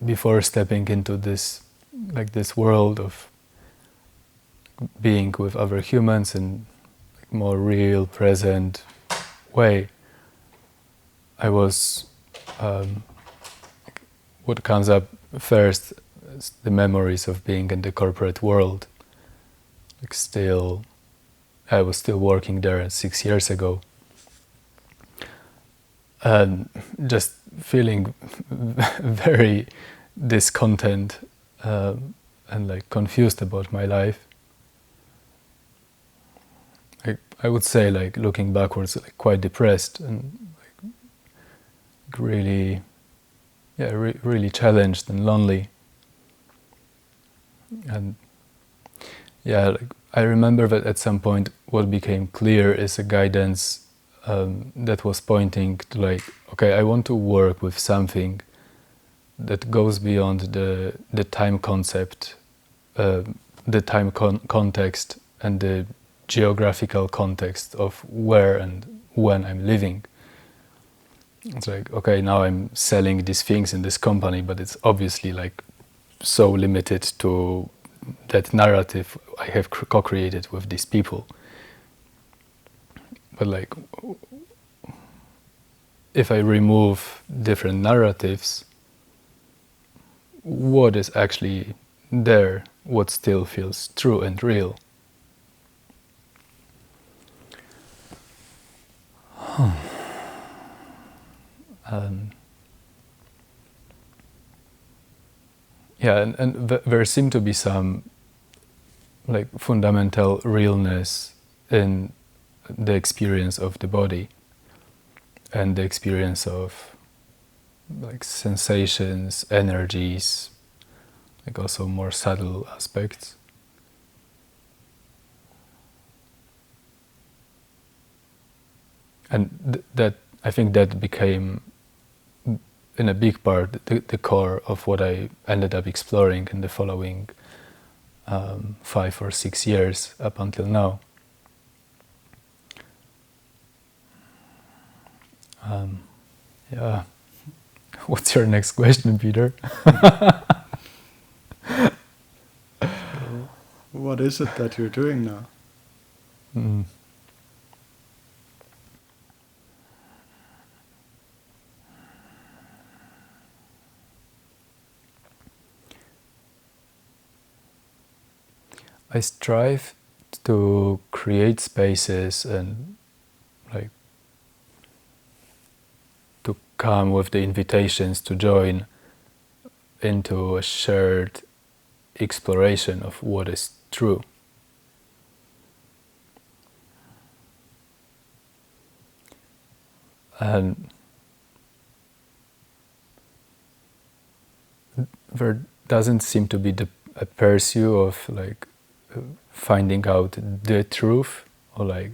before stepping into this world of being with other humans in more real, present way, I was what comes up first is the memories of being in the corporate world. I was still working there 6 years ago, and just feeling very discontent and confused about my life. I would say, looking backwards, quite depressed and really, really challenged and lonely. And I remember that at some point what became clear is a guidance that was pointing to okay, I want to work with something that goes beyond the time concept, the time context and the geographical context of where and when I'm living. It's okay, now I'm selling these things in this company, but it's obviously so limited to that narrative I have co-created with these people. But if I remove different narratives, what is actually there, what still feels true and real? And there seemed to be some fundamental realness in the experience of the body and the experience of sensations, energies, also more subtle aspects. And that, I think that became, in a big part, the core of what I ended up exploring in the following 5 or 6 years up until now. What's your next question, Peter? What is it that you're doing now? I strive to create spaces and to come with the invitations to join into a shared exploration of what is true. And there doesn't seem to be a pursuit of finding out the truth or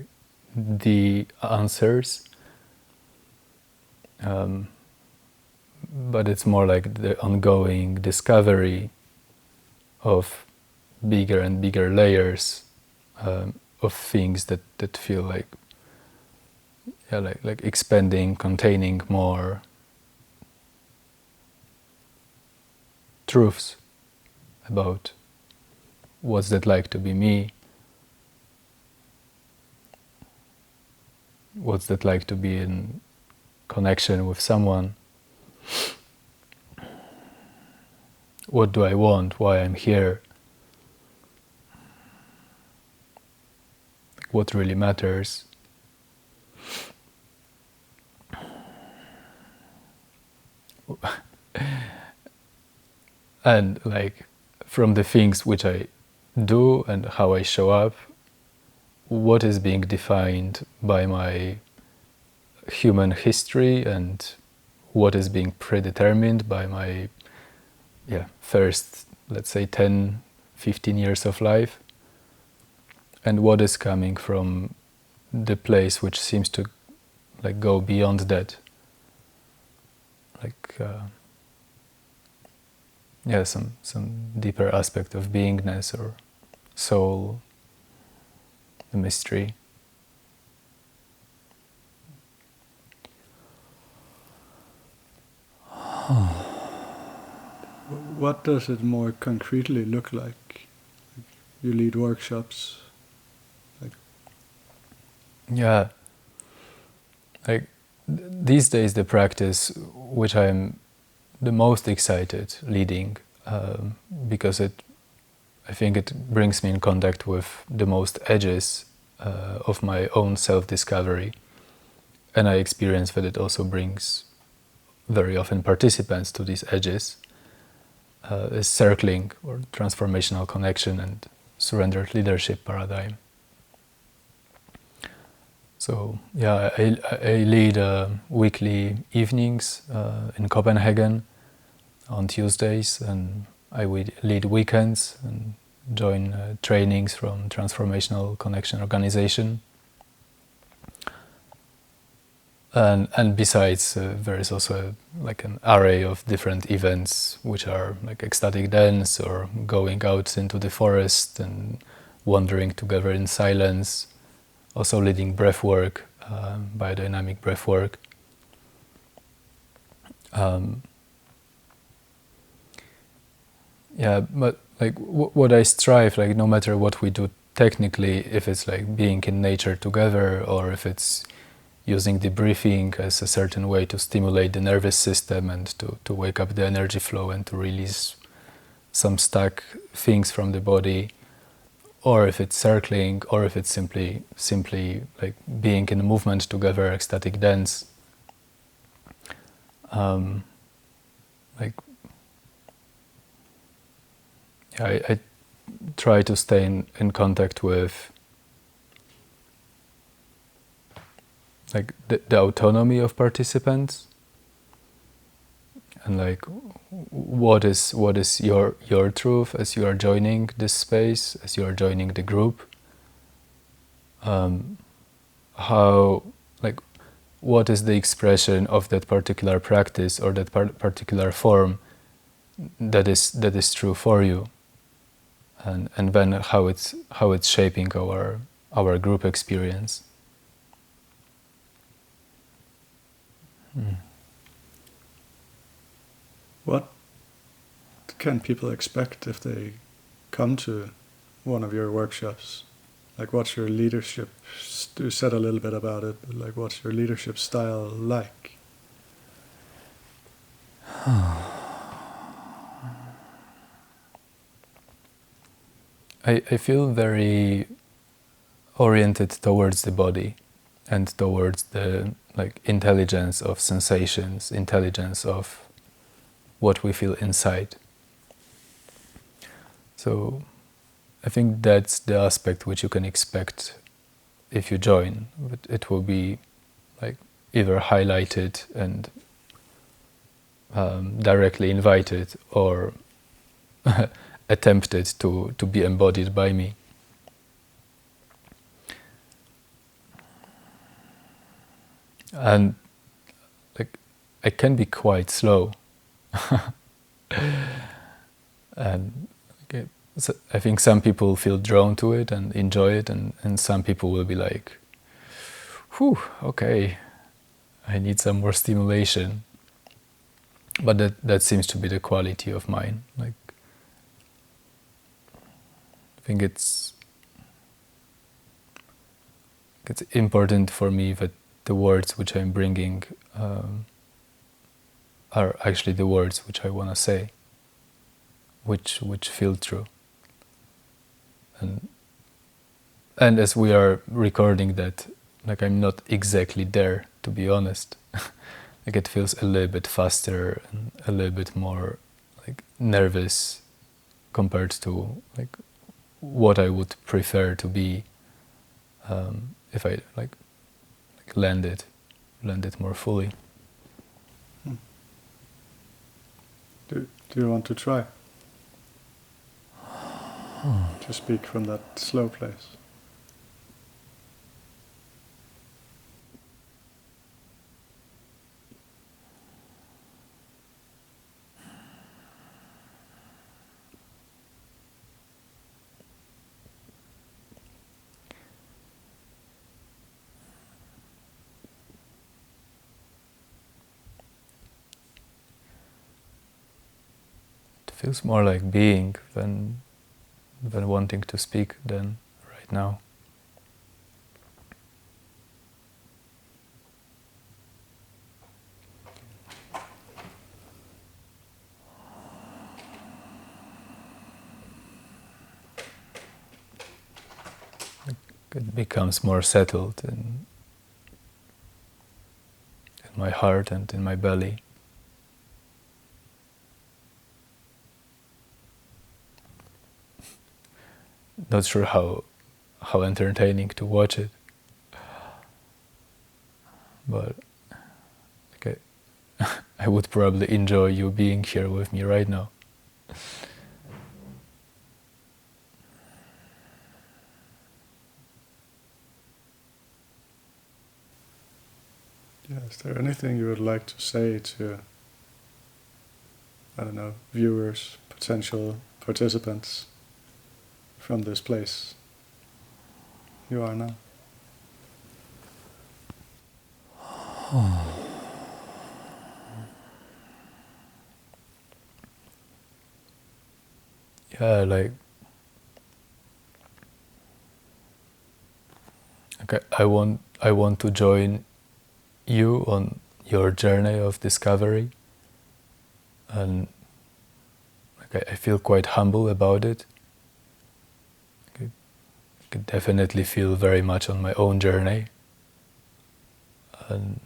the answers, but it's more the ongoing discovery of bigger and bigger layers of things that feel like expanding, containing more truths about what's that like to be me, what's that like to be in connection with someone, what do I want, why I'm here, what really matters. And from the things which I do and how I show up, what is being defined by my human history and what is being predetermined by my first, let's say, 10, 15 years of life, and what is coming from the place which seems to go beyond that, some deeper aspect of beingness or soul, the mystery. What does it more concretely look like? You lead workshops. Yeah, like these days the practice which I'm the most excited leading, because I think it brings me in contact with the most edges of my own self-discovery, and I experience that it also brings very often participants to these edges, is circling or transformational connection and surrendered leadership paradigm. So yeah, I lead weekly evenings in Copenhagen on Tuesdays, and I would lead weekends and join trainings from Transformational Connection Organization. And besides, there is also like an array of different events, which are like ecstatic dance or going out into the forest and wandering together in silence. Also leading breathwork, biodynamic breathwork. Yeah, but like what I strive, like no matter what we do technically, if it's like being in nature together or if it's using the breathing as a certain way to stimulate the nervous system and to wake up the energy flow and to release some stuck things from the body, or if it's circling, or if it's simply like being in a movement together, ecstatic dance. Like, yeah, I try to stay in contact with like the autonomy of participants, and like what is your truth as you are joining this space, as you are joining the group. How, like, what is the expression of that particular practice or that particular form that is true for you, and then how it's shaping our group experience. What can people expect if they come to one of your workshops? Like, what's your leadership? You said a little bit about it, but like, what's your leadership style like? I feel very oriented towards the body and towards the like intelligence of sensations, intelligence of what we feel inside. So I think that's the aspect which you can expect if you join. But it will be like either highlighted and directly invited, or attempted to be embodied by me. And like I can be quite slow. And okay, so I think some people feel drawn to it and enjoy it, and some people will be like, whew, okay, I need some more stimulation. But that seems to be the quality of mine. Like, I think it's important for me that the words which I'm bringing are actually the words which I want to say, which feel true. And as we are recording that, like I'm not exactly there, to be honest. Like it feels a little bit faster and a little bit more like nervous compared to like what I would prefer to be, if I like land it more fully. Do you want to try to speak from that slow place? feels more like being than wanting to speak than right now. It becomes more settled in my heart and in my belly. Not sure how entertaining to watch it, but okay, I would probably enjoy you being here with me right now. Yeah, is there anything you would like to say to, I don't know, viewers, potential participants from this place you are now? Yeah, like, okay, I want to join you on your journey of discovery, and okay, I feel quite humble about it. I could definitely feel very much on my own journey, and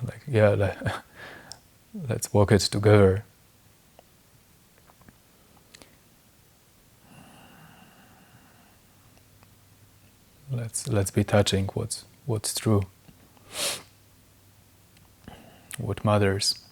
like, yeah, let's walk it together. Let's be touching what's true, what matters.